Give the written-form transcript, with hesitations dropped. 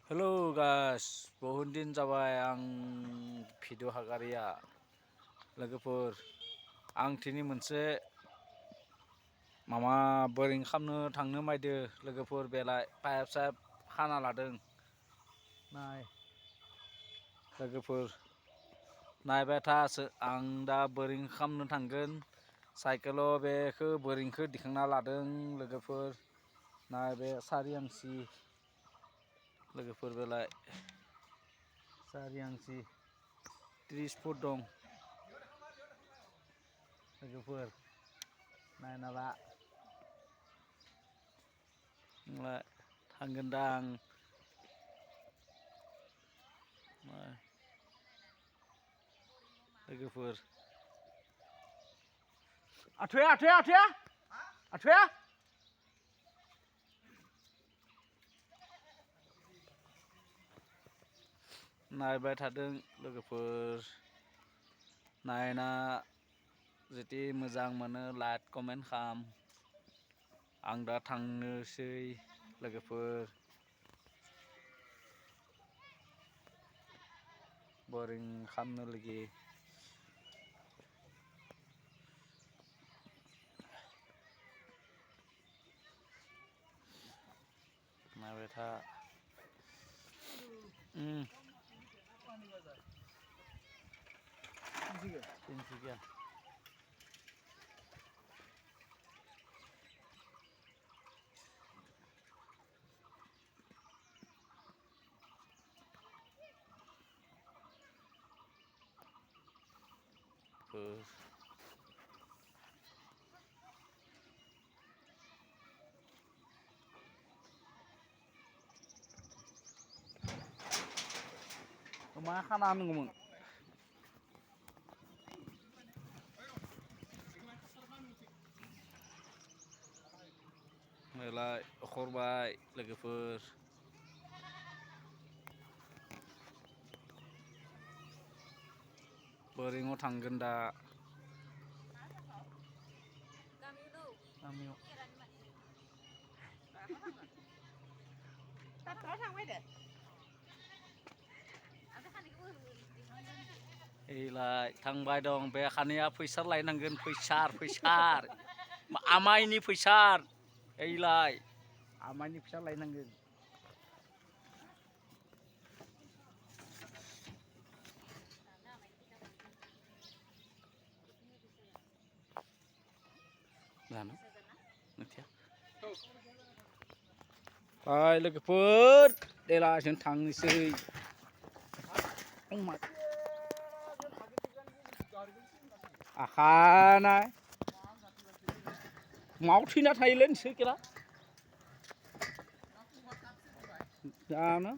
Hello guys, Pohon din cabai ang video hagaria लोगोफोर आं दिनै मोनसे मामा बोरिं खामनो थांनो मायदो लोगोफोर बेलाय पाइप साइप खाना लादों नाय लोगोफोर नायबाय था आं दा बोरिं खामनो थांगोन साइकेलाव बेखौ बोरिंखौ दिखांना लादों लोगोफोर नाय बे सारियांसि लोगोफोर बेलाय सारियांसि 30 फुट दं लोगोफोर नायना ला थांगोन दा आं लोगोफोर आठया नायबाय थादों लोगोफोर नायना जुदि मोजां मोनो लाइक कमेन्ट खाम आं दा थांनोसै लोगोफोर बोरिं खामनो लगे नायबाय था Tinsiga. Kemana kanan ngomong? Melai korbai लोगोफोर बोरिंआव थांगोन दा गामियाव एलाय थांबाय दं बे खानिया फैसार लायनांगोन फैसार आमायनि फैसार एलाय आमायनि फैसा लायनांगोन जानो मिथिया बाय लोगोफोर देला जों थांनोसै आखाना मावथिना थायोलै नोंसोर केला जानो